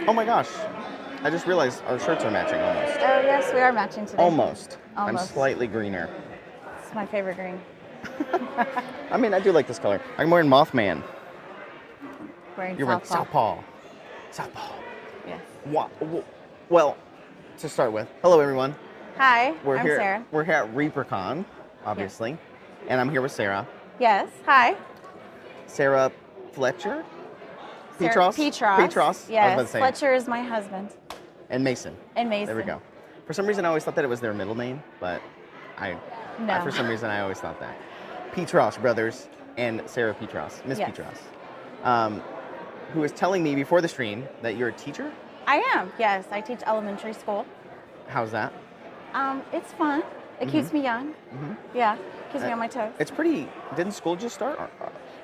Oh my gosh. I just realized our shirts are matching almost. Oh, yes, we are matching today. Almost. I'm Almost. slightly greener. It's my favorite green. I mean, I do like this color. I'm wearing Mothman. Wearing You're wearing SouthPaw. SouthPaw. Yes. Well, to start with, hello everyone. Hi, I'm Here. Sarah. We're here at ReaperCon, obviously, and I'm here with Sarah. Yes, hi. Sarah Fletcher? Petros. Petros. Yes, Fletcher is my husband. And Mason. And Mason. There we go. For some reason, I always thought that it was their middle name, but for some reason, I always thought that. Petros brothers and Sarah Petros, Miss Petros, who was telling me before the stream that you're a teacher? I am, yes. I teach elementary school. How's that? It's fun. It keeps me young. Mm-hmm. Yeah, keeps me on my toes. Didn't school just start?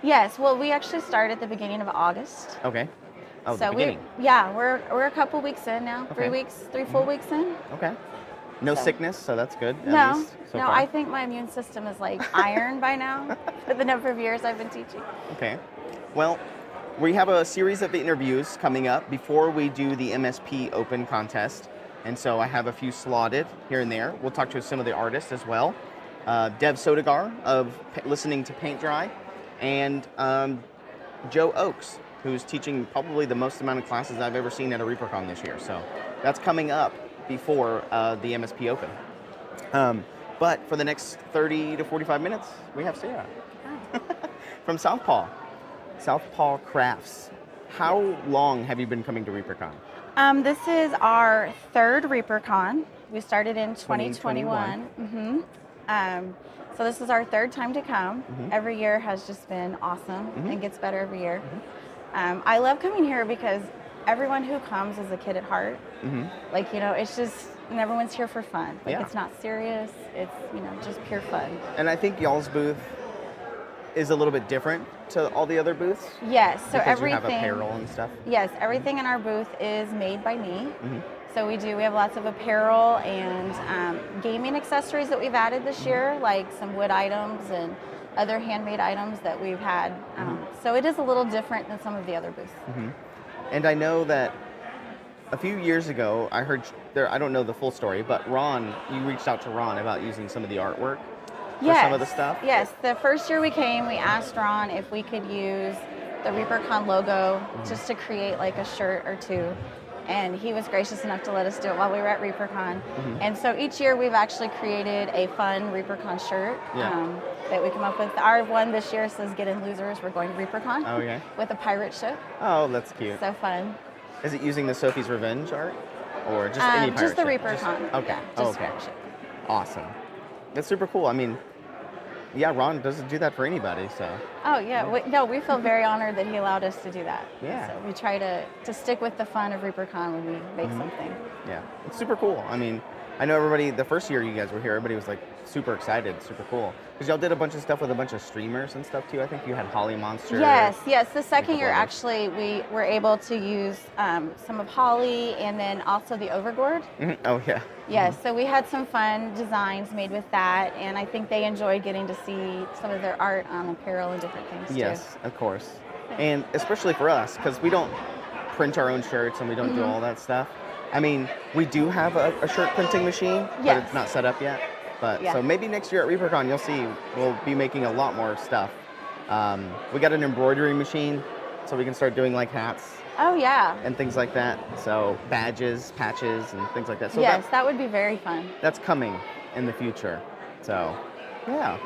Yes, well, we actually start at the beginning of August. Okay. Oh, so the beginning. we're a couple weeks in now. Okay. 3 full weeks in. Okay. No sickness, so that's good. No, at least so no, far. I think my immune system is like iron by now for the number of years I've been teaching. Okay. Well, we have a series of interviews coming up before we do the MSP Open contest. And so I have a few slotted here and there. We'll talk to some of the artists as well. Dev Sodagar of Listening to Paint Dry, and Joe Oakes, who's teaching probably the most amount of classes I've ever seen at a ReaperCon this year. So that's coming up before the MSP Open. But for the next 30 to 45 minutes, we have Sarah from SouthPaw. SouthPaw Crafts. How long have you been coming to ReaperCon? This is our third ReaperCon. We started in 2021. So this is our third time to come. Every year has just been awesome and gets better every year. I love coming here because everyone who comes is a kid at heart. Like, it's just, and everyone's here for fun. Like, it's not serious. It's, just pure fun. And I think y'all's booth is a little bit different to all the other booths. Yes, so everything. You have apparel and stuff. Yes, everything in our booth is made by me. So we have lots of apparel and gaming accessories that we've added this year, like some wood items and other handmade items that we've had. So it is a little different than some of the other booths. And I know that a few years ago, I heard, I don't know the full story, but Ron, you reached out to Ron about using some of the artwork for some of the stuff? Yes, the first year we came, we asked Ron if we could use the ReaperCon logo just to create like a shirt or two. And he was gracious enough to let us do it while we were at ReaperCon. And so each year we've actually created a fun ReaperCon shirt that we come up with. Our one this year says, "Get in losers, we're going to ReaperCon." Oh, yeah. With a pirate ship. Oh, that's cute. So fun. Is it using the Sophie's Revenge art? Or just any pirate Just the ship? ReaperCon. Okay. Yeah, just pirate ship. Awesome. That's super cool. I mean, yeah, Ron doesn't do that for anybody, so. Oh, yeah. We feel very honored that he allowed us to do that. Yeah. So we try to stick with the fun of ReaperCon when we make something. Yeah, it's super cool. I mean, I know everybody, the first year you guys were here, everybody was like super excited, super cool. Because y'all did a bunch of stuff with a bunch of streamers and stuff too. I think you had Holly Monster. Yes. The second year, actually, we were able to use some of Holly and then also the Overgourd. Oh, yeah. Yes, so we had some fun designs made with that, and I think they enjoyed getting to see some of their art on apparel and different things too. Yes, of course. And especially for us, because we don't print our own shirts and we don't do all that stuff. I mean, we do have a shirt printing machine, but it's not set up yet. But so maybe next year at ReaperCon, you'll see we'll be making a lot more stuff. We got an embroidery machine, so we can start doing like hats. Oh, yeah. And things like that. So badges, patches, and things like that. So yes, that would be very fun. That's coming in the future. So, yeah.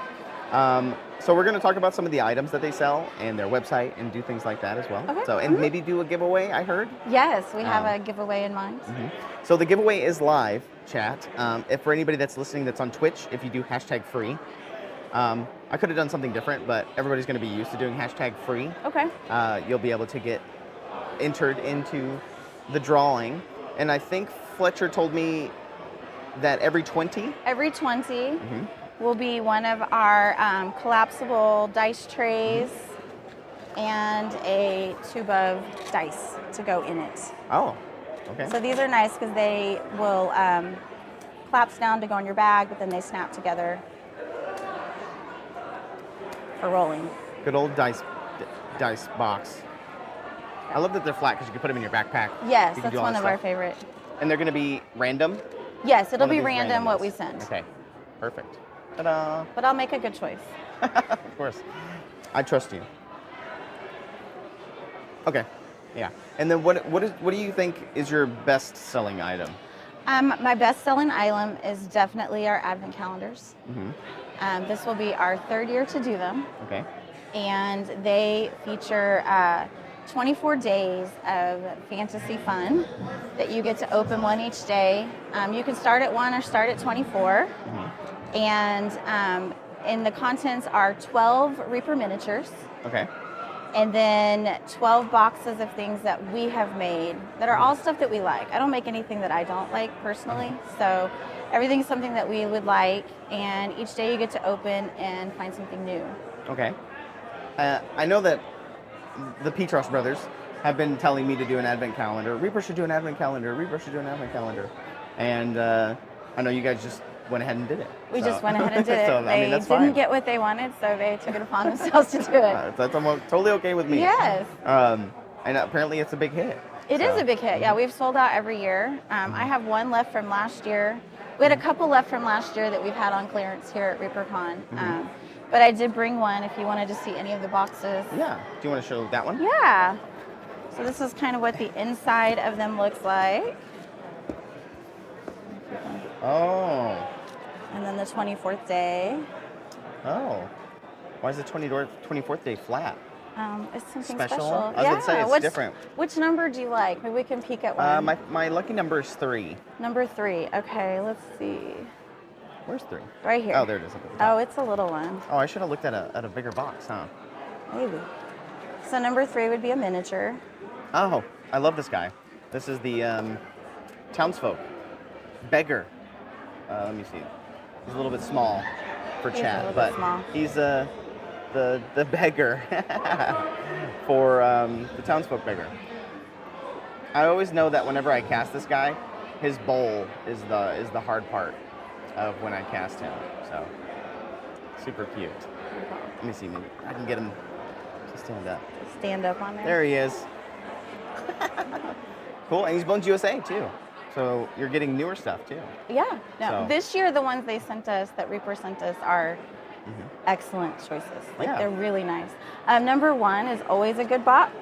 So we're going to talk about some of the items that they sell and their website and do things like that as well. Okay. So, and maybe do a giveaway, I heard. Yes, we have a giveaway in mind. So the giveaway is live, chat. If for anybody that's listening that's on Twitch, if you do #free, I could have done something different, but everybody's going to be used to doing #free. Okay. You'll be able to get entered into the drawing. And I think Fletcher told me that every 20 will be one of our collapsible dice trays and a tube of dice to go in it. Oh, okay. So these are nice because they will collapse down to go in your bag, but then they snap together for rolling. Good old dice box. I love that they're flat because you can put them in your backpack. Yes, You can that's do all one that of our stuff. favorite. And they're going to be random? Yes, it'll One of be these random what ones. we send. Okay, perfect. Ta-da! But I'll make a good choice. Of course. I trust you. Okay, yeah. And then what do you think is your best-selling item? My best-selling item is definitely our advent calendars. This will be our 3rd year to do them. Okay. And they feature 24 days of fantasy fun that you get to open one each day. You can start at 1 or start at 24. And in the contents are 12 Reaper miniatures. Okay. And then 12 boxes of things that we have made that are all stuff that we like. I don't make anything that I don't like personally. So everything's something that we would like. And each day you get to open and find something new. Okay. I know that the Petros brothers have been telling me to do an advent calendar. Reaper should do an advent calendar. Reaper should do an advent calendar. And I know you guys just went ahead and did it. We just went ahead and did it. So, They that's didn't fine. get what they wanted, so they took it upon themselves to do it. That's totally okay with me. Yes. And apparently it's a big hit. It is a big hit. Yeah, we've sold out every year. I have one left from last year. We had a couple left from last year that we've had on clearance here at ReaperCon. But I did bring one if you wanted to see any of the boxes. Yeah. Do you want to show that one? Yeah. So this is kind of what the inside of them looks like. Oh. And then the 24th day. Oh. Why is the 24th day flat? It's something Special? special. I was going to say it's different. Which number do you like? Maybe we can peek at one. My lucky number is 3. Number 3. Okay, let's see. Where's 3? Right here. Oh, there it is. Up at the top. Oh, it's a little one. Oh, I should have looked at a bigger box, huh? Maybe. So number 3 would be a miniature. Oh, I love this guy. This is the townsfolk. Beggar. Let me see. He's a little bit small for chat, but he's the beggar for the townsfolk beggar. I always know that whenever I cast this guy, his bowl is the hard part of when I cast him. So super cute. Let me see. Maybe I can get him to stand up. Stand up on there. There he is. Cool, and he's Bones USA too. So you're getting newer stuff too. Yeah. No, So- this year the ones they sent us, that Reaper sent us, are excellent choices. Like Yeah. they're really nice. Number 1 is always a good box.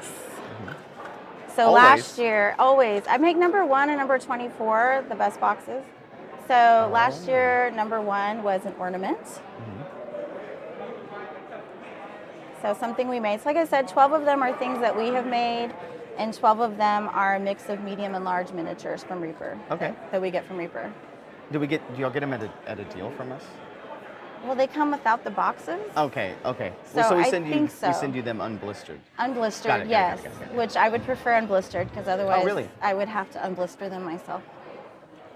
So Always? last year, always, I make number 1 and number 24 the best boxes. So last year, number 1 was an ornament. So something we made. So like I said, 12 of them are things that we have made, and 12 of them are a mix of medium and large miniatures from Reaper. Okay. That we get from Reaper. Do y'all get them at a deal from us? Well, they come without the boxes. Okay. Okay. So we I send think so. We send you them unblistered. Unblistered, Got it, yes. got it. Which I would prefer unblistered, because otherwise really? I would have to unblister them myself.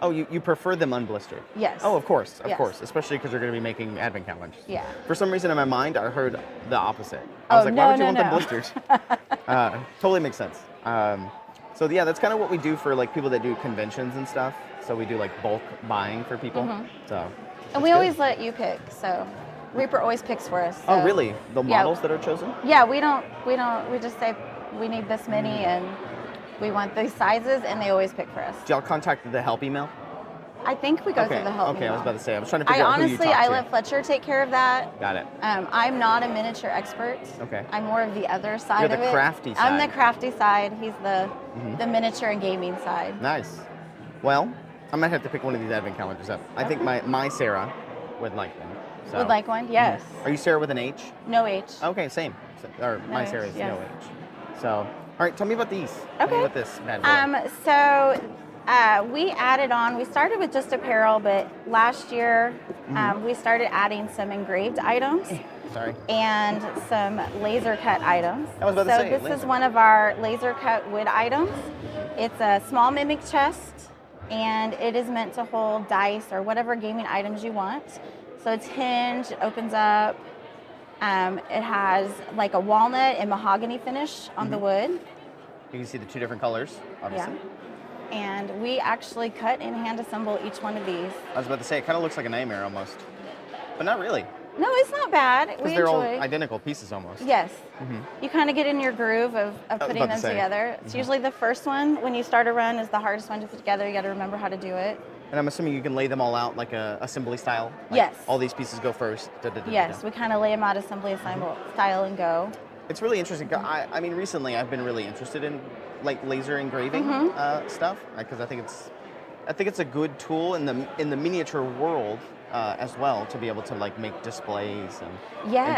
Oh, you prefer them unblistered? Yes. Oh, of course, Yes. especially because you're going to be making advent calendars. Yeah. For some reason in my mind, I heard the opposite. I Oh, was like, why would you no, want them no. blistered? Totally makes sense. So yeah, that's kind of what we do for like people that do conventions and stuff. So we do like bulk buying for people. So. And that's we good. always let you pick, so Reaper always picks for us. Oh, so- really? The Yeah. models that are chosen? Yeah, we just say we need this many and we want these sizes, and they always pick for us. Do y'all contact the help email? I think we go through the help Okay, I was email. about to say. I was trying to figure out who you Honestly, talk I to. let Fletcher take care of that. Got it. I'm not a miniature expert. Okay. I'm more of the other side You're of the it. crafty I'm side. the crafty side. He's the miniature and gaming side. Nice. Well, I might have to pick one of these advent calendars up. I think my Sarah would like one. So. Would like one? Yes. Are you Sarah with an H? No H. Okay, same. Or my H, Sarah is yes. no H. So, all right, tell me about these. Tell me Okay. about this bad boy. So we added on, we started with just apparel, but last year we started adding some engraved items Sorry. and some laser cut items. I was about to say, this laser. is one of our laser cut wood items. It's a small mimic chest, and it is meant to hold dice or whatever gaming items you want. So it's hinged, it opens up. It has like a walnut and mahogany finish on the wood. You can see the two different colors, obviously. Yeah. And we actually cut and hand assemble each one of these. I was about to say, it kind of looks like a nightmare almost. But not really. No, it's not bad. Because We they're all enjoy. identical pieces almost. Yes. Mhm. You kind of get in your groove of was putting about to them say. together. It's usually the first one when you start a run is the hardest one to put together. You got to remember how to do it. And I'm assuming you can lay them all out like a assembly style? Like Yes. All these pieces go first? Yes, we kind of lay them out assembly style and go. It's really interesting. I mean, recently I've been really interested in like laser engraving stuff because I think it's a good tool in the miniature world as well to be able to like make displays and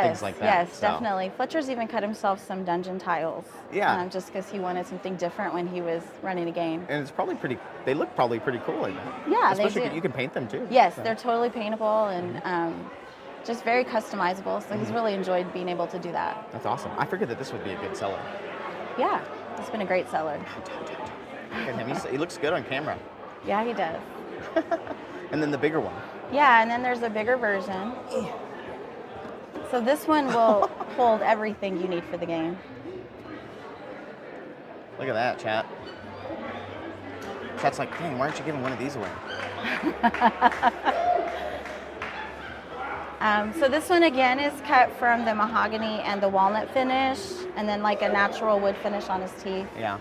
things like that. Yes, So, definitely. Fletcher's even cut himself some dungeon tiles. Yeah. Just because he wanted something different when he was running a game. And it's probably they look probably pretty cool like that. Yeah, Especially they do. You can paint them too. Yes, so. they're totally paintable and just very customizable. So he's really enjoyed being able to do that. That's awesome. I figured that this would be a good seller. Yeah, it's been a great seller. Look at him. He looks good on camera. Yeah, he does. And then the bigger one. Yeah, and then there's a bigger version. So this one will hold everything you need for the game. Look at that, chat. Chat's like, dang, why aren't you giving one of these away? So this one again is cut from the mahogany and the walnut finish, and then like a natural wood finish on his teeth. Yeah.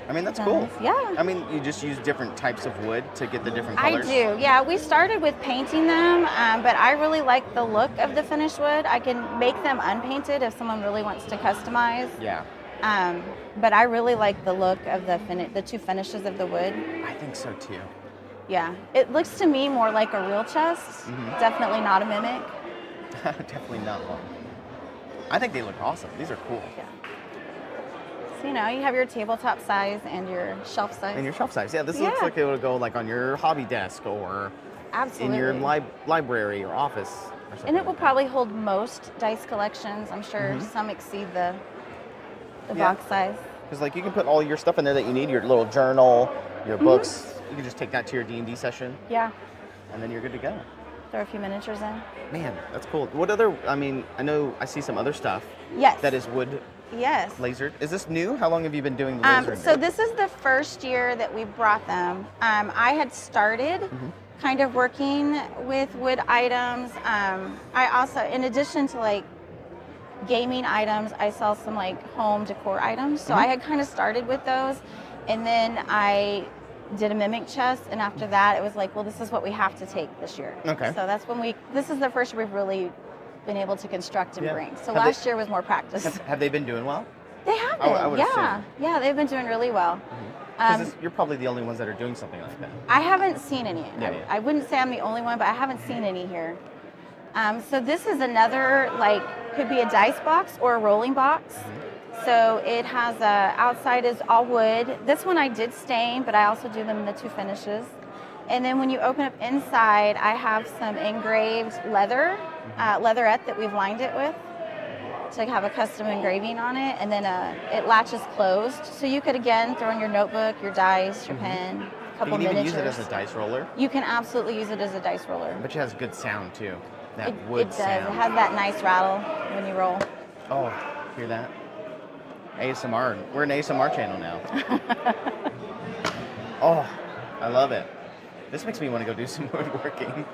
I mean, that's cool. Yeah. I mean, you just use different types of wood to get the different I colors. do. Yeah, we started with painting them, but I really like the look of the finished wood. I can make them unpainted if someone really wants to customize. Yeah. But I really like the look of the two finishes of the wood. I think so too. Yeah, it looks to me more like a real chest. Definitely not a mimic. Definitely not one. I think they look awesome. These are cool. Yeah. So you have your tabletop size and your shelf size. And your shelf size. Yeah, this looks like it would go like on your hobby desk or Absolutely. in your library or office or something. And it will like that. probably hold most dice collections. I'm sure some exceed the box size. Because like you can put all your stuff in there that you need, your little journal, your books. You can just take that to your D&D session. Yeah. And then you're good to go. Throw a few miniatures in. Man, that's cool. What other, I mean, I know I see some other stuff. Yes. That is wood Yes. lasered. Is this new? How long have you been doing the lasering? So this is the first year that we brought them. I had started kind of working with wood items. I also, in addition to like gaming items, I sell some like home decor items. So I had kind of started with those, and then I did a mimic chest, and after that it was like, well, this is what we have to take this year. Okay. So that's when this is the first year we've really been able to construct and bring. So Have last year was more practice. Have they been doing well? They have been, I would assume. Yeah, they've been doing really well. Because you're probably the only ones that are doing something like that. I haven't seen any. Yeah. I wouldn't say I'm the only one, but I haven't seen any here. So this is another, like, could be a dice box or a rolling box. So it has outside is all wood. This one I did stain, but I also do them in the two finishes. And then when you open up inside, I have some engraved leatherette that we've lined it with to have a custom engraving on it. And then it latches closed. So you could, again, throw in your notebook, your dice, your pen, a couple You can even miniatures. use it as a dice roller. You can absolutely use it as a dice roller. But it has good sound too. That It wood does. sound. It has that nice rattle when you roll. Oh, hear that? ASMR. We're an ASMR channel now. Oh, I love it. This makes me want to go do some woodworking.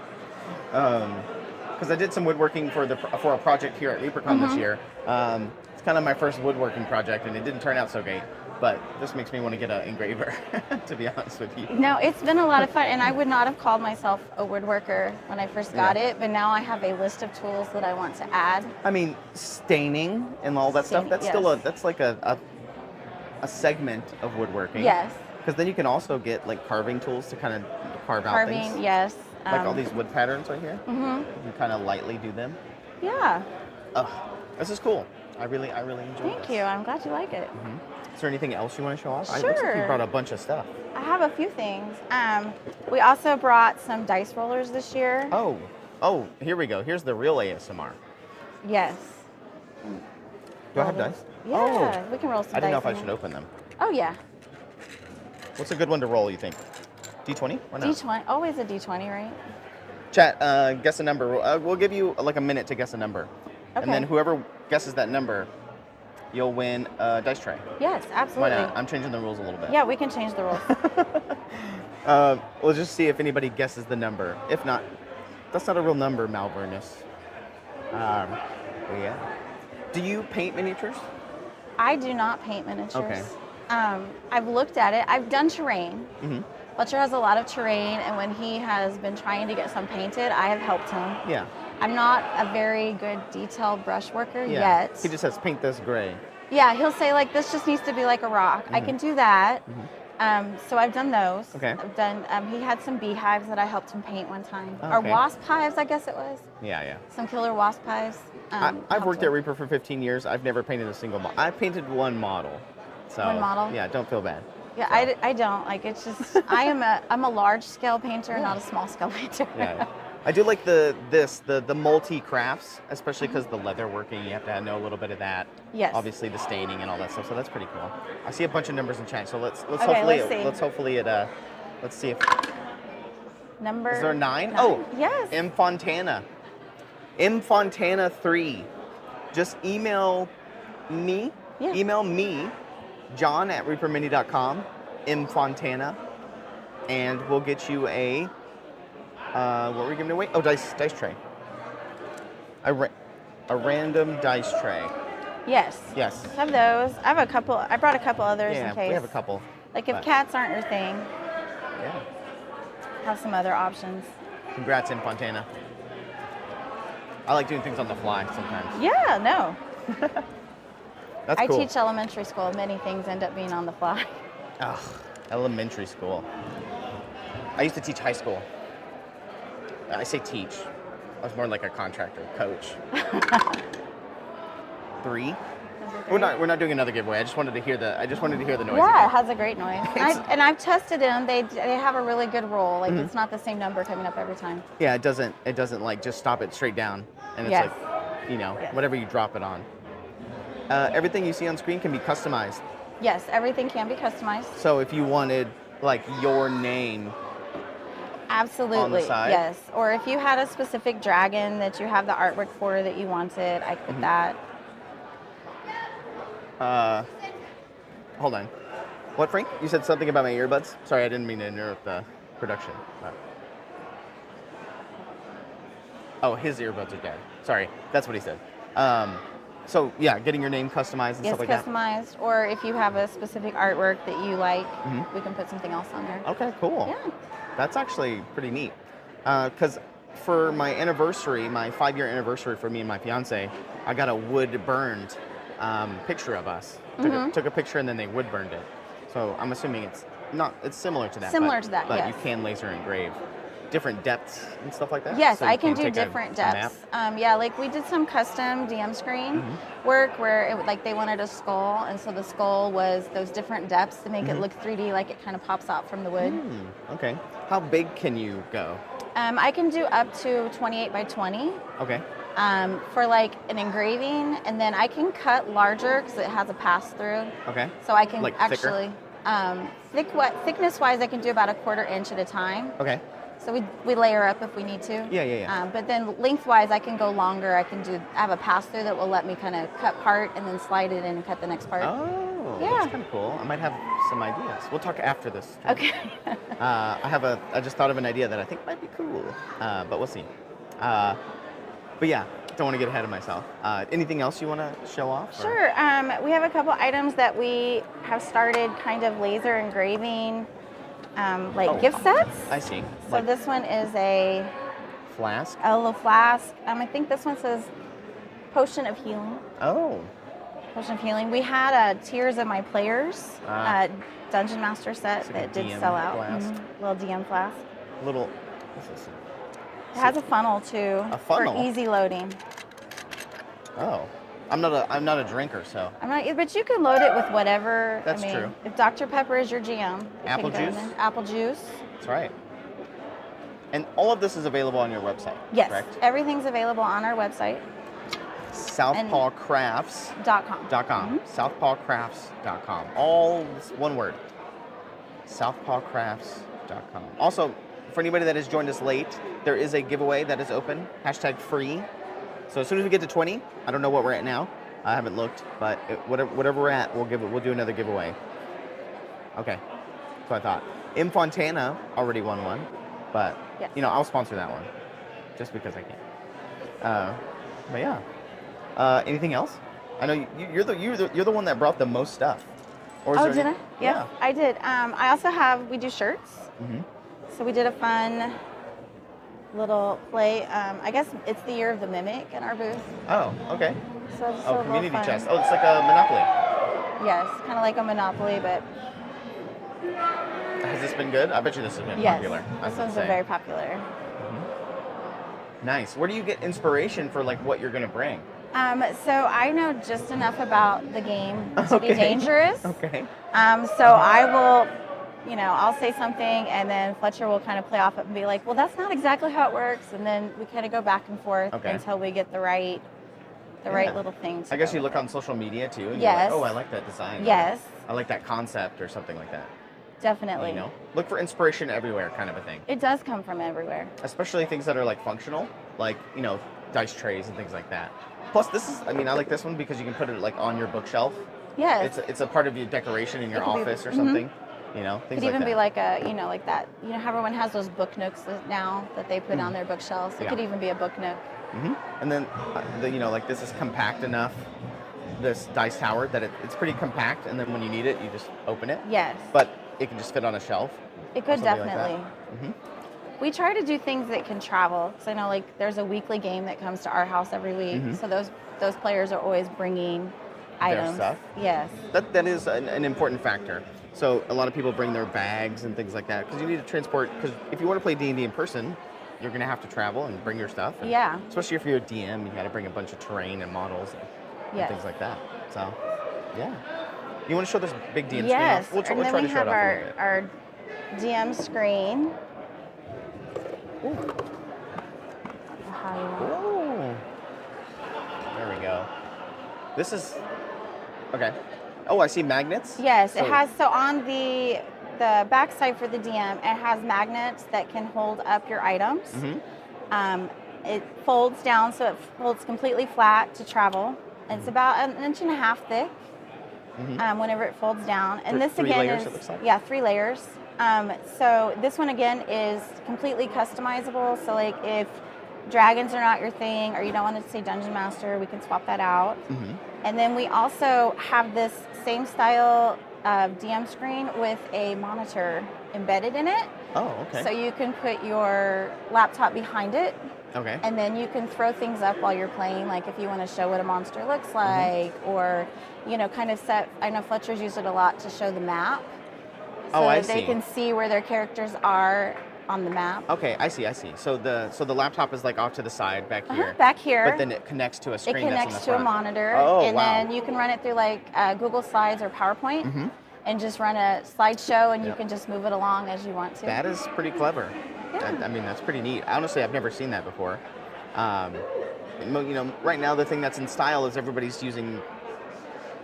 Because I did some woodworking for a project here at ReaperCon this year. It's kind of my first woodworking project, and it didn't turn out so great. But this makes me want to get an engraver, to be honest with you. No, it's been a lot of fun, and I would not have called myself a woodworker when I first got it, but now I have a list of tools that I want to add. I mean, staining and all that stuff, that's still that's like a segment of woodworking. Yes. Because then you can also get like carving tools to kind of carve out things. Carving, yes. Like all these wood patterns right here. You can kind of lightly do them. Yeah. This is cool. I really enjoy this. Thank you. I'm glad you like it. Is there anything else you want to show off? It looks like you Sure. brought a bunch of stuff. I have a few things. We also brought some dice rollers this year. Oh, here we go. Here's the real ASMR. Yes. Do I have dice? Yeah, we can roll some dice. I didn't know if I in should here. open them. Oh, yeah. What's a good one to roll, you think? D20 or not? D20. Always a D20, right? Chat, guess a number. We'll give you like a minute to guess a number. Okay. And then whoever guesses that number, you'll win a dice tray. Yes, Why absolutely. not? I'm changing the rules a little bit. Yeah, we can change the rules. We'll just see if anybody guesses the number. If not, that's not a real number, Malvernus. But yeah. Do you paint miniatures? I do not paint miniatures. Okay. I've looked at it. I've done terrain. Mm-hmm. Fletcher has a lot of terrain, and when he has been trying to get some painted, I have helped him. Yeah. I'm not a very good detailed brush worker Yeah. yet. He just says paint this gray. Yeah, he'll say like this just needs to be like a rock. I can do that. So I've done those. Okay. I've done. He had some beehives that I helped him paint one time, Oh, or okay. wasp hives, I guess it was. Yeah. Some killer wasp hives. I've worked at Reaper for 15 years. I've never painted a single model. I painted one model. So, One model? Yeah, don't feel bad. Yeah, So. I don't like. It's just I'm a large scale painter, not a small scale painter. Yeah. I do like the multi crafts, especially because the leather working. You have to know a little bit of that. Yes. Obviously the staining and all that stuff. So that's pretty cool. I see a bunch of numbers in chat. So let's Okay, hopefully let's see if Number. is there a 9? 9? Oh, Yes. M Fontana. M Fontana 3. Just email me. Yeah. Email me, John at reapermini.com. M Fontana, and we'll get you a. What were we giving away? Oh, dice tray. A random dice tray. Yes. Yes. I have those. I have a couple. I brought a couple others Yeah, in case. we have a couple. Like if but- cats aren't your thing, Yeah. have some other options. Congrats, M Fontana. I like doing things on the fly sometimes. Yeah. No. That's I cool. teach elementary school. Many things end up being on the fly. Ugh, elementary school. I used to teach high school. I say teach. I was more like a contractor, coach. 3. We're not doing another giveaway. I just wanted to hear the noise. Yeah, again. it has a great noise. And I've tested them. They have a really good roll. Like Mm-hmm. it's not the same number coming up every time. Yeah, it doesn't like just stop it straight down, and it's Yes. like, Yes. whatever you drop it on. Everything you see on screen can be customized. Yes, everything can be customized. So if you wanted like your name, Absolutely. side? Yes. Or if you had a specific dragon that you have the artwork for that you wanted, I could put that. hold on. What, Frank? You said something about my earbuds? Sorry, I didn't mean to interrupt the production. Oh, his earbuds are dead. Sorry, that's what he said. So yeah, getting your name customized and Yes, stuff like that. customized. Or if you have a specific artwork that you like, Mm-hmm. we can put something else on there. Okay, cool. Yeah. That's actually pretty neat. Because for my anniversary, my 5-year anniversary for me and my fiance, I got a wood burned picture of us. Took a picture and then they wood burned it. So I'm assuming it's similar to that. Similar to that, but yes. you can laser engrave different depths and stuff like that. Yes, So you I can do take a different map. depths. Yeah, like we did some custom DM screen work where like they wanted a skull, and so the skull was those different depths to make it look 3D, like it kind of pops out from the wood. Okay. How big can you go? I can do up to 28 by 20 Okay. for like an engraving, and then I can cut larger because it has a pass through. Okay. So I can Like thicker? actually, thickness wise, I can do about a 1/4 inch at a time. Okay. So we layer up if we need to. Yeah. But then lengthwise, I can go longer. I have a pass through that will let me kind of cut part and then slide it in and cut the next part. Oh, Yeah. that's kind of cool. I might have some ideas. We'll talk after this. Okay. I just thought of an idea that I think might be cool, but we'll see. But yeah, don't want to get ahead of myself. Anything else you want to show off? or- Sure. We have a couple items that we have started kind of laser engraving, gift sets. I see. So Like this one is a flask. little flask. I think this one says Potion of Healing. Oh, Potion of Healing. We had Tears of My Players Dungeon Master set It's like a that did DM sell out. flask. Little DM flask. little. What's this? It has a funnel too A funnel? for easy loading. Oh, I'm not a drinker, so I'm not, but you can load it with whatever. That's I mean, true. If Dr. Pepper is your GM, you Apple can go juice? in. Apple juice. that's right. And all of this is available on your website. Yes, Correct. everything's available on our website. SouthPawCrafts.com. .com. SouthPawCrafts.com. All one word. SouthPawCrafts.com. Also, for anybody that has joined us late, there is a giveaway that is open. #free. So as soon as we get to 20, I don't know what we're at now. I haven't looked, but whatever we're at, we'll do another giveaway. Okay. That's what I thought. M Fontana already won one, but Yes. I'll sponsor that one just because I can. But yeah. Anything else? I know you're the one that brought the most stuff. Or is Oh, there did I? any- Yeah, I did. I also we do shirts. Mm-hmm. So we did a fun little play. I guess it's the year of the mimic in our booth. Oh, okay. So just a Oh, little community fun. chest. Oh, it's like a Monopoly. Yes, kind of like a Monopoly, but Has this been good? I bet you this has been yes, popular. this one's been very popular. Nice. Where do you get inspiration for like what you're gonna bring? So I know just enough about the game to be dangerous. Okay. So I will, I'll say something, and then Fletcher will kind of play off it and be like, "Well, that's not exactly how it works," and then we kind of go back and forth until we get the right little things. I guess you look on social media too, and yes. you're like, "Oh, I like that design." Yes. I like that concept or something like that. Definitely. Look for inspiration everywhere, kind of a thing. It does come from everywhere. Especially things that are like functional, like dice trays and things like that. Plus, I like this one because you can put it like on your bookshelf. Yes. It's a part of your decoration in your office or something. Things Could even be like like that. How everyone has those book nooks now that they put on their bookshelves. It could even be a book nook. And then, like this is compact enough, this dice tower, that it's pretty compact, and then when you need it, you just open it. Yes. But it can just fit on a shelf. It could definitely. Like we try to do things that can travel. So I know like there's a weekly game that comes to our house every week. So those players are always bringing items. Their stuff. Yes. That is an important factor. So a lot of people bring their bags and things like that because you need to transport. Because if you want to play D&D in person, you're going to have to travel and bring your stuff. And especially if you're a DM, you got to bring a bunch of terrain and models and things like that. So, yeah. You want to show this big DM screen off? We'll try to show it off a little bit. Our DM screen. Ooh. Ooh. There we go. This is okay. Oh, I see magnets. Yes, it has. So on the backside for the DM, it has magnets that can hold up your items. It folds down, so it folds completely flat to travel. It's about 1.5 inches thick. Whenever it folds down, and this three again layers, is it looks like? 3 layers. So this one again is completely customizable. So like if dragons are not your thing, or you don't want to say dungeon master, we can swap that out. And then we also have this same style DM screen with a monitor embedded in it. Oh, okay. So you can put your laptop behind it. Okay. And then you can throw things up while you're playing, like if you want to show what a monster looks like, or kind of set. I know Fletcher's used it a lot to show the map. So I they see. can see where their characters are on the map. Okay, I see. So the laptop is like off to the side back here. Back here. But then it connects to a screen. It connects that's to in the a front. monitor, Oh, and wow. then you can run it through like Google Slides or PowerPoint, and just run a slideshow, and you can just move it along as you want to. That is pretty clever. Yeah. That's pretty neat. Honestly, I've never seen that before. Right now the thing that's in style is everybody's using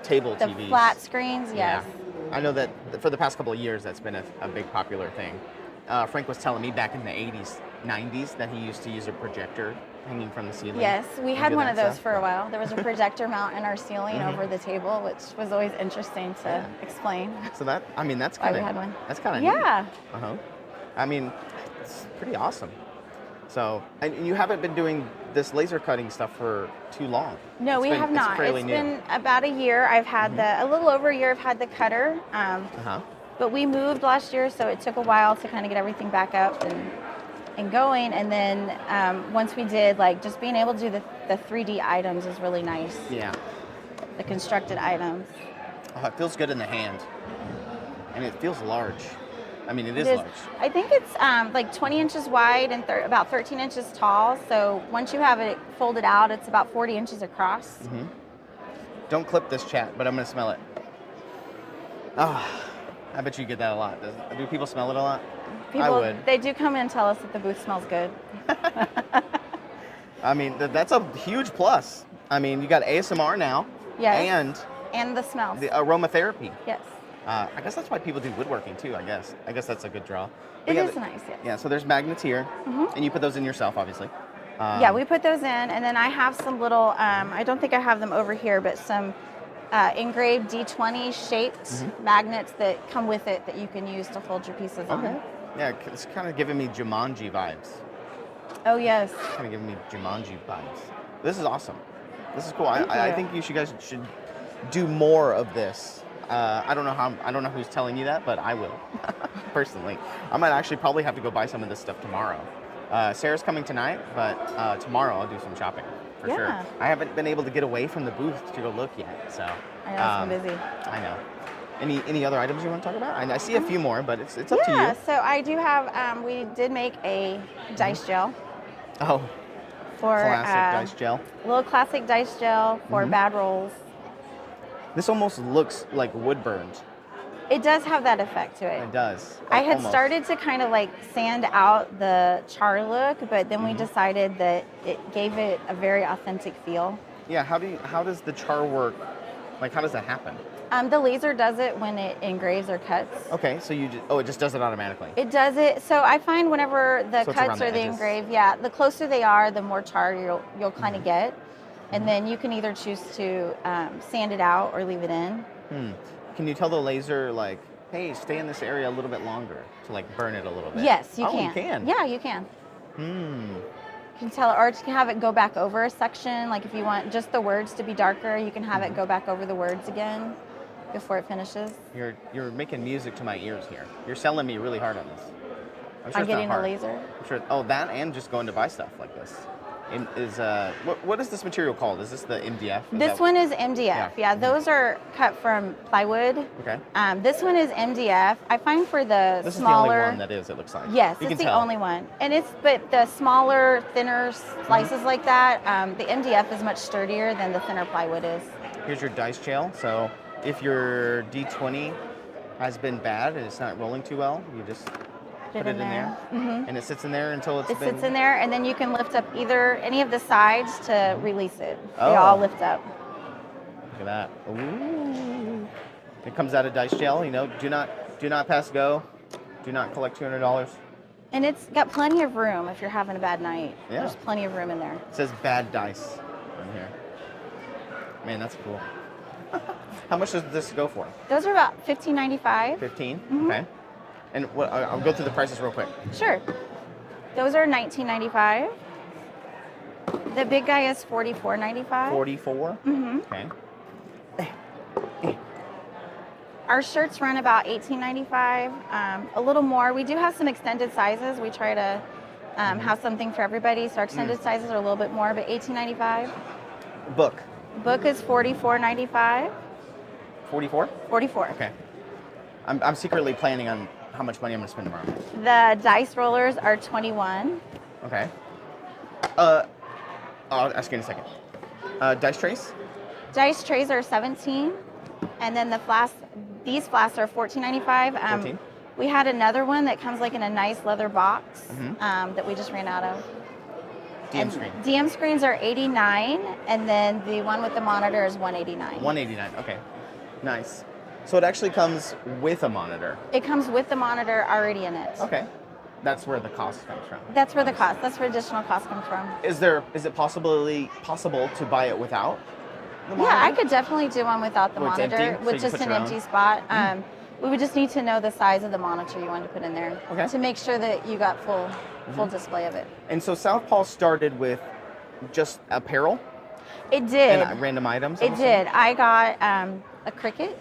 table The TVs. flat screens, yes. Yeah. I know that for the past couple of years that's been a big popular thing. Frank was telling me back in the 80s, 90s that he used to use a projector hanging from the ceiling. Yes, we had one of those for a while. while. There was a projector mount in our ceiling over the table, which was always interesting to explain. So that's Why we had one. That's kind of Yeah. neat. I mean, it's pretty awesome. So, and you haven't been doing this laser cutting stuff for too long. No, we have not. It's been about a year. I've had a little over a year. I've had the cutter, but we moved last year, so it took a while to kind of get everything back up and going. And then once we did, like just being able to do the 3D items is really nice. Yeah. The constructed items. Oh, it feels good in the hand, and it feels large. I mean, it is large. I think it's like 20 inches wide and about 13 inches tall. So once you have it folded out, it's about 40 inches across. Don't clip this, chat, but I'm going to smell it. Oh, I bet you get that a lot. Do people smell it a lot? I would. They do come in and tell us that the booth smells good. I mean, that's a huge plus. I mean, you got ASMR now. Yes. And the smells. The aromatherapy. Yes. I guess that's why people do woodworking too, I guess. I guess that's a good draw. It is nice, yes. Yeah, so there's magnets here, and you put those in yourself, obviously. Yeah, we put those in, and then I have some little, I don't think I have them over here, but some engraved D20 shaped magnets that come with it that you can use to hold your pieces on. Yeah, it's kind of giving me Jumanji vibes. Oh, yes. Kind of giving me Jumanji vibes. This is awesome. This is cool. Thank I you. think you guys should do more of this. I don't know who's telling you that, but I will personally. I might actually probably have to go buy some of this stuff tomorrow. Sarah's coming tonight, but tomorrow I'll do some shopping for sure. Yeah. I haven't been able to get away from the booth to go look yet, so. I know, it's been busy. I know. Any other items you want to talk about? I see a few more, but it's up to you. Yeah, so I do have, we did make a dice gel Oh, for classic dice gel. little classic dice gel for bad rolls. This almost looks like wood burned. It does have that effect to it. It does. I had Almost. started to kind of like sand out the char look, but then we decided that it gave it a very authentic feel. Yeah, how does the char work? Like, how does that happen? The laser does it when it engraves or cuts. Okay, so it just does it automatically. It does it. So I find whenever the So it's around cuts the or the edges. engrave, yeah, the closer they are, the more char you'll kind of get, and then you can either choose to sand it out or leave it in. Can you tell the laser, like, hey, stay in this area a little bit longer to like burn it a little bit? Yes, you Oh, can. you can. Yeah, you can. Hmm. You can tell it, or you can have it go back over a section. Like if you want just the words to be darker, you can have it go back over the words again before it finishes. You're making music to my ears here. You're selling me really hard on this. I'm sure I'm it's not getting a hard. laser. I'm sure. Oh, that and just going to buy stuff like this. What is this material called? Is this the MDF? This one is MDF. Yeah, those are cut from plywood. Okay. This one is MDF. I find for the This smaller. is the only one that is. It looks like. Yes, You it's can the tell. only one. And but the smaller, thinner slices like that, the MDF is much sturdier than the thinner plywood is. Here's your dice jail. So if your D20 has been bad and it's not rolling too well, you just put it in there, and it sits in there until It sits in there, and then you can lift up either any of the sides to release it. They Oh. all lift up. Look at that. Ooh. It comes out of dice jail. You know, do not pass go. Do not collect $200. And it's got plenty of room if you're having a bad night. Yeah. There's plenty of room in there. It says bad dice on here. Man, that's cool. How much does this go for? Those are about $15.95. 15. Okay. And I'll go through the prices real quick. Sure. Those are $19.95. The big guy is $44.95. 44. Okay. Our shirts run about $18.95. A little more. We do have some extended sizes. We try to have something for everybody. So our extended sizes are a little bit more, but $18.95. Book. Book is $44.95. 44. 44. Okay. I'm secretly planning on how much money I'm gonna spend tomorrow. The dice rollers are $21. Okay. I'll ask you in a second. Dice trays. Dice trays are $17, and then these flasks are $14.95. 14. We had another one that comes like in a nice leather box that we just ran out of. DM screen. DM screens are $89, and then the one with the monitor is $189. $189. Okay. Nice. So it actually comes with a monitor. It comes with the monitor already in it. Okay. That's where the cost comes from. That's where that's where additional cost comes from. Is it possible to buy it without the monitor? Yeah, I could definitely do one without the Where it's monitor, empty, so with you just put an your empty own? spot. We would just need to know the size of the monitor you want to put in there Okay. to make sure that you got full display of it. And so SouthPaw started with just apparel It did. and random items. It did. I got a cricket.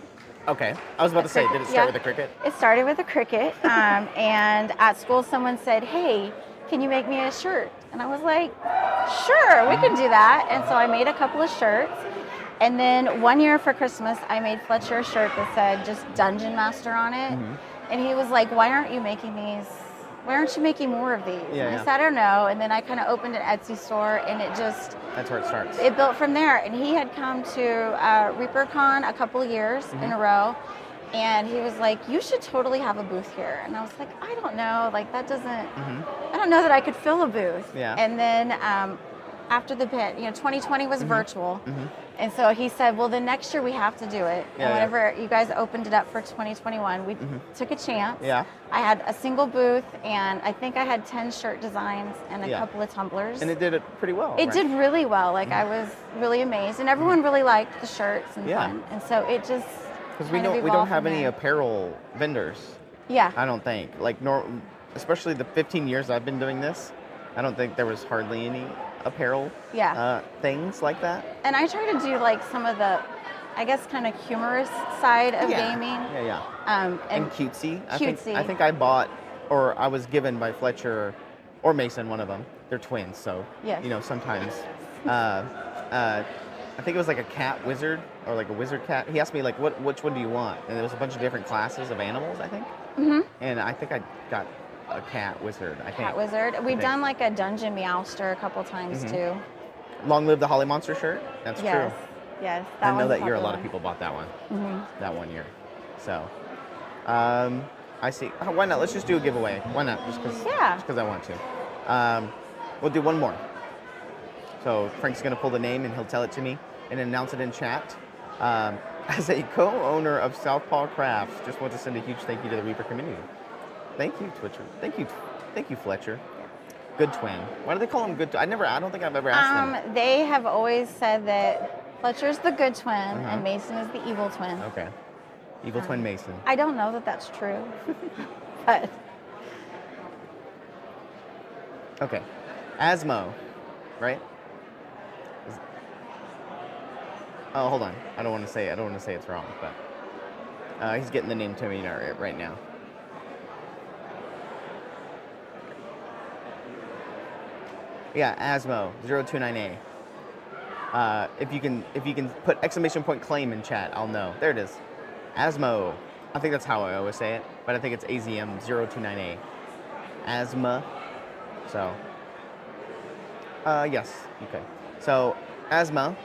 Okay. I was about to say, did it start with a cricket? It started with a cricket, and at school someone said, "Hey, can you make me a shirt?" And I was like, "Sure, we can do that." And so I made a couple of shirts. And then one year for Christmas, I made Fletcher a shirt that said just Dungeon Master on it. And he was like, "Why aren't you making these? Why aren't you making more of these?" Yeah, and I yeah. said, "I don't know." And then I kind of opened an Etsy store, and That's where it starts. it built from there. And he had come to ReaperCon a couple of years in a row, and he was like, "You should totally have a booth here." And I was like, "I don't know, like that doesn't, I don't know that I could fill a booth." Yeah. And then after 2020 was virtual. And so he said, "Well, the next year we have to do it." Yeah, And whenever you guys opened it up for 2021, we took a chance. Yeah. I had a single booth, and I think I had 10 shirt designs and a Yeah. couple of tumblers. And it did it pretty well. It right? did really well. Like I was really amazed, and everyone really liked the shirts and Yeah. fun. And so it just Because we kind of don't evolved have from any there. apparel vendors. Yeah. I don't think. Like especially the 15 years I've been doing this, I don't think there was hardly any apparel Yeah. things like that. And I try to do like some of the, I guess, kind of humorous side of gaming. Yeah. And cutesy. cutesy. I think I bought, or I was given by Fletcher or Mason, one of them. They're twins, so Yes. you know sometimes. I think it was like a cat wizard or like a wizard cat. He asked me like, which one do you want? And there was a bunch of different classes of animals, I think. And I think I got a cat wizard. I think. Cat wizard. We've done like a dungeon meowster a couple times too. Long live the Holly Monster shirt. That's Yes. true. Yes. I know one's that year a popular lot of one. people bought that one. That one year. So, I see. Oh, why not? Let's just do a giveaway. Why not? Just because I want to. We'll do one more. So Frank's going to pull the name and he'll tell it to me and announce it in chat. As a co-owner of SouthPaw Crafts, just want to send a huge thank you to the Reaper community. Thank you, Twitcher. Thank you, Fletcher. Good twin. Why do they call him good? I don't think I've ever asked them. They have always said that Fletcher's the good twin and Mason is the evil twin. Okay. Evil twin Mason. I don't know that that's true, but Okay. Asmo, right? Oh, hold on. I don't want to say it's wrong, but he's getting the name to me right now. Yeah, Asmo 029A. If you can put exclamation point claim in chat, I'll know. There it is. Asmo. I think that's how I always say it, but I think it's AZM 029A. Asma. So. Yes. Okay. So Asmo,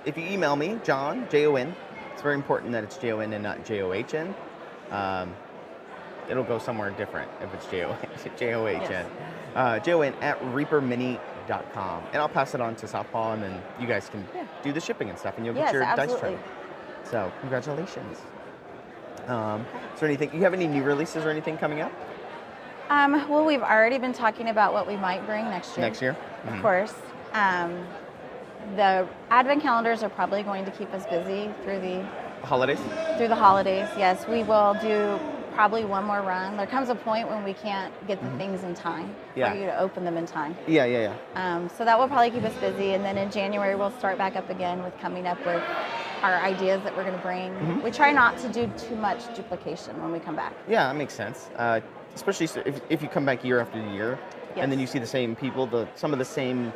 if you email me, John, Jon, it's very important that it's Jon and not JOHN. It'll go somewhere different if it's JOHN. Yes. Jon at ReaperMini.com. And I'll pass it on to SouthPaw, and then you guys can do the shipping and stuff, and you'll get your dice tray. So, congratulations. Is there anything, you have any new releases or anything coming up? Well, we've already been talking about what we might bring next year. Next year? Of course. The advent calendars are probably going to keep us busy through the Holidays? Through the holidays, yes. We will do probably one more run. There comes a point when we can't get the things in time for you to open them in time. Yeah. So that will probably keep us busy. And then in January, we'll start back up again with coming up with our ideas that we're going to bring. We try not to do too much duplication when we come back. Yeah, that makes sense. Especially if you come back year after year, and then you see the same people, some of the same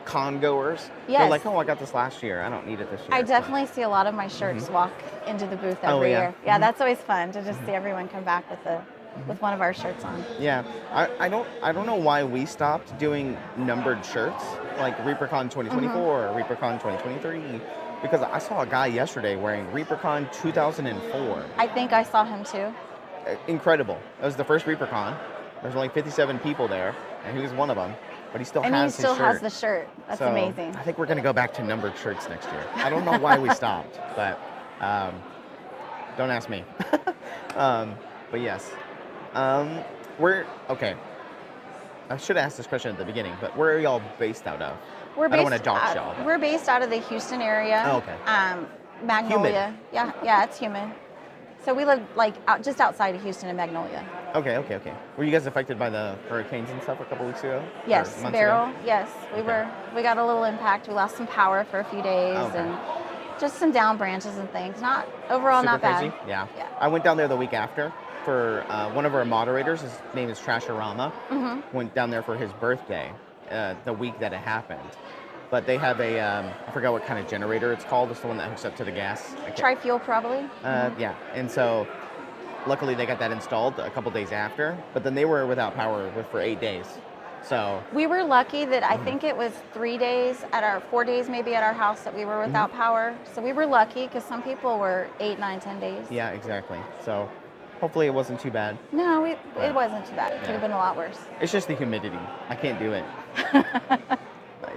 con goers. Yes. They're like, oh, I got this last year. I don't need it this year. I definitely see a lot of my shirts walk into the booth every year. Yeah, that's always fun to just see everyone come back with one of our shirts on. Yeah, I don't know why we stopped doing numbered shirts like ReaperCon 2024 or ReaperCon 2023, because I saw a guy yesterday wearing ReaperCon 2004. I think I saw him too. Incredible. It was the first ReaperCon. There's only 57 people there, and he was one of them. But he still has his shirt. has the shirt. That's so amazing. I think we're going to go back to numbered shirts next year. I don't know why we stopped, but don't ask me. But yes. Okay. I should have asked this question at the beginning, but where are y'all based out of? I don't want to dox y'all. We're based out of the Houston area. Oh, okay. Magnolia. Humid. Yeah, it's humid. So we live just outside of Houston and Magnolia. Okay. Were you guys affected by the hurricanes and stuff a couple weeks ago? Yes, Beryl. Yes, we got a little impact. We lost some power for a few days and just some down branches and things. Not overall, super not crazy. bad. Yeah. I went down there the week after for one of our moderators. His name is Trasharama. Went down there for his birthday the week that it happened. But they have I forgot what kind of generator it's called. It's the one that hooks up to the gas. Tri-fuel, probably. Yeah, and so luckily they got that installed a couple days after. But then they were without power for 8 days. So we were lucky that I think it was 4 days maybe at our house that we were without power. So we were lucky because some people were 8, 9, 10 days. Yeah, exactly. So hopefully it wasn't too bad. No, it wasn't too bad. It could have been a lot worse. It's just the humidity. I can't do it.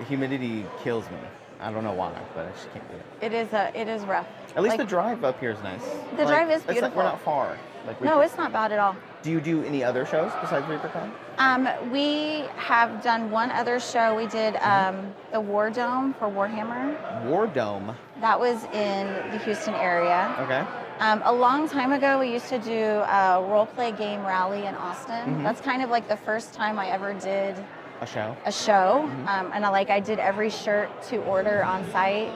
Humidity kills me. I don't know why, but I just can't do it. It is rough. At least the drive up here is nice. The drive is beautiful. We're not far. No, it's not bad at all. Do you do any other shows besides ReaperCon? We have done one other show. We did the War Dome for Warhammer. War Dome? That was in the Houston area. Okay. A long time ago, we used to do a role play game rally in Austin. That's kind of like the first time I ever did A show? a show. And I did every shirt to order on site.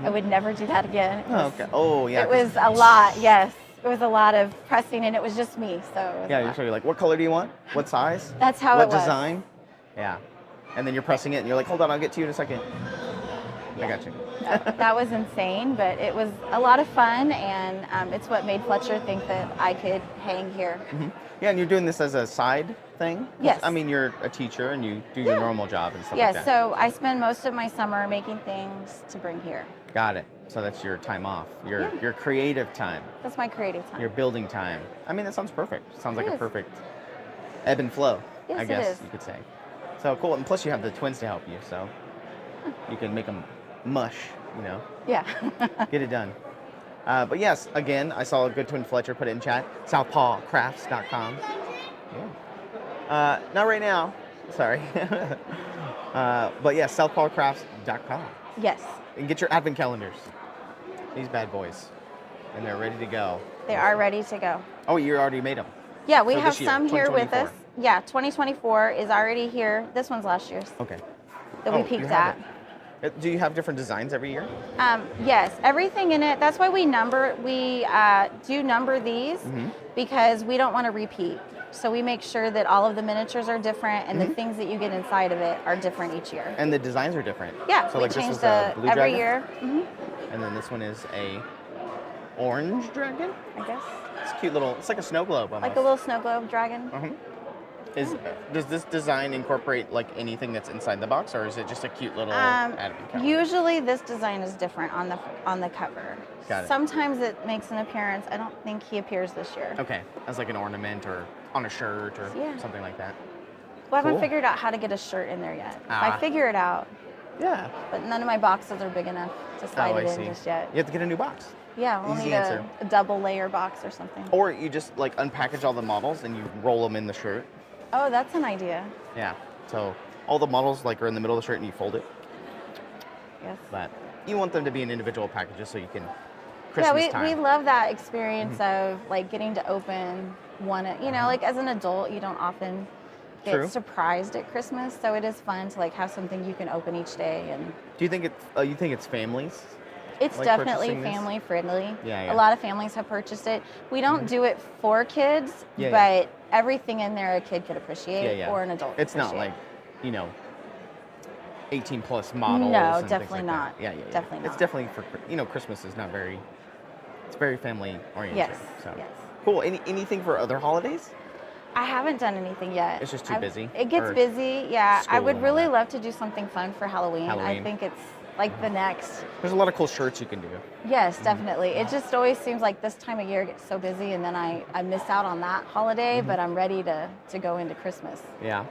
I would never do that again. Okay. Oh, yeah. It was a lot, yes. It was a lot of pressing, and it was just me. So it was Yeah, so you're like, what color do you want? What size? That's how it was. What design? Yeah. And then you're pressing it, and you're like, hold on, I'll get to you in a second. Yeah. I got you. That was insane, but it was a lot of fun, and it's what made Fletcher think that I could hang here. Yeah, and you're doing this as a side thing? 'Cause, Yes. I mean, you're a teacher, and you do your normal job and stuff Yes, like that. so I spend most of my summer making things to bring here. Got it. So that's your time off, your creative time, That's my creative time. your building time. I mean, that sounds perfect. Sounds like It a is. perfect ebb and flow, Yes, I it guess is. you could say. So cool. And plus you have the twins to help you, so you can make them mush, you know, Yeah. get it done. But yes, again, I saw a good twin Fletcher put it in chat, southpawcrafts.com. Yeah. Not right now, sorry. But yeah, southpawcrafts.com. Yes, And get your advent calendars. These bad boys. And they're ready to go. they are ready to go. Oh, you already made them. Yeah, we So have this year, some here with 2024. us. Yeah, 2024 is already here. This one's last year's Okay. that Oh, we you peeked have at. it. Do you have different designs every year? Yes, everything in it. That's why we do number these because we don't want to repeat. So we make sure that all of the miniatures are different and the things that you get inside of it are different each year. And the designs are different. Yeah, So we like this change is a the blue every dragon, year. and then this one is a orange dragon. I guess It's a cute little. It's like a snow globe almost. like a little snow globe dragon. Does this design incorporate like anything that's inside the box, or is it just a cute little advent calendar? Usually this design is different on the cover. Got it. Sometimes it makes an appearance. I don't think he appears this year. Okay, as like an ornament or on a shirt or Yeah. something like that. Well, I haven't Cool. figured out how to get a shirt in there yet. If Ah. I figure it out, Yeah. but none of my boxes are big enough to slide I it in see. just yet. You have to get a new box. Yeah, we'll Easy need answer. a double layer box or something. Or you just like unpackage all the models and you roll them in the shirt. Oh, that's an idea. Yeah. So all the models like are in the middle of the shirt and you fold it. Yes. But you want them to be in individual packages so you can Yeah, Christmas we time. love that experience of like getting to open one. You know, like as an adult, you don't often get True. surprised at Christmas, so it is fun to like have something you can open each day, and Do you think it's families? it's Like definitely purchasing this? family friendly. Yeah, yeah. A lot of families have purchased it. We don't do it for kids, Yeah, but everything in there a kid could appreciate Yeah, yeah. or an adult. It's could not appreciate. like, 18 plus models. No, and things definitely like not. That. Yeah, yeah, yeah. Definitely It's not. definitely for Christmas is not very. It's very family oriented. Yes, So. yes. Cool. Anything for other holidays? I haven't done anything yet. It's just too busy, It gets or busy, yeah. I school would and all really that? love to do something fun for Halloween. I Halloween. think it's like the next. There's a lot of cool shirts you can do. Yes, definitely. It just always seems like this time of year gets so busy, and then I miss out on that holiday, but I'm ready to go into Christmas. Yeah.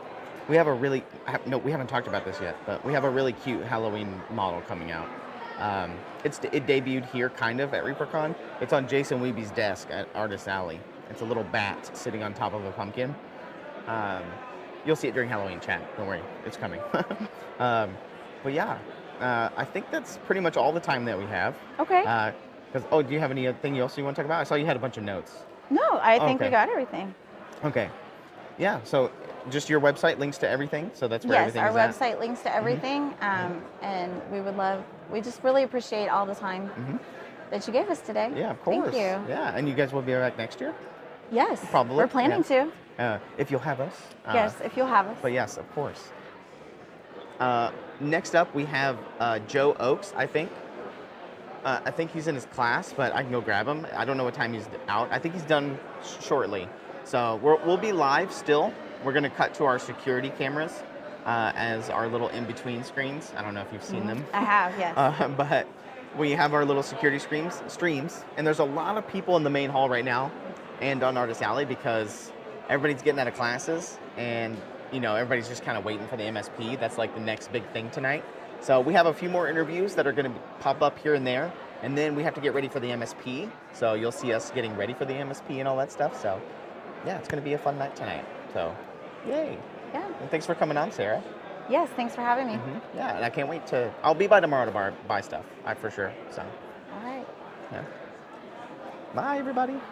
We have a really no. We haven't talked about this yet, but we have a really cute Halloween model coming out. It debuted here kind of at ReaperCon. It's on Jason Weeby's desk at Artist Alley. It's a little bat sitting on top of a pumpkin. You'll see it during Halloween chat. Don't worry, it's coming. But yeah, I think that's pretty much all the time that we have. Okay. Because do you have anything else you want to talk about? I saw you had a bunch of notes. No, I think we okay. got everything. Okay. Yeah. So just your website links to everything. So that's where Yes, everything our is at. website links to everything, and we just really appreciate all the time that you gave us today. Yeah, of course. Thank you. Yeah, and you guys will be back next year, Yes, probably. we're planning to. if you'll have us. Yes, if you'll have us. But yes, of course. Next up, we have Joe Oakes. I think he's in his class, but I can go grab him. I don't know what time he's out. I think he's done shortly. So we'll be live still. We're gonna cut to our security cameras as our little in-between screens. I don't know if you've seen them. I have, yes. But we have our little security streams, and there's a lot of people in the main hall right now and on Artist Alley because everybody's getting out of classes, and everybody's just kind of waiting for the MSP. That's like the next big thing tonight. So we have a few more interviews that are going to pop up here and there, and then we have to get ready for the MSP. So you'll see us getting ready for the MSP and all that stuff. So yeah, it's going to be a fun night tonight. So yay. Yeah. And thanks for coming on, Sarah. Yes, thanks for having me. Yeah, and I can't wait I'll be by tomorrow to buy stuff, for sure. So, All right. yeah. Bye, everybody.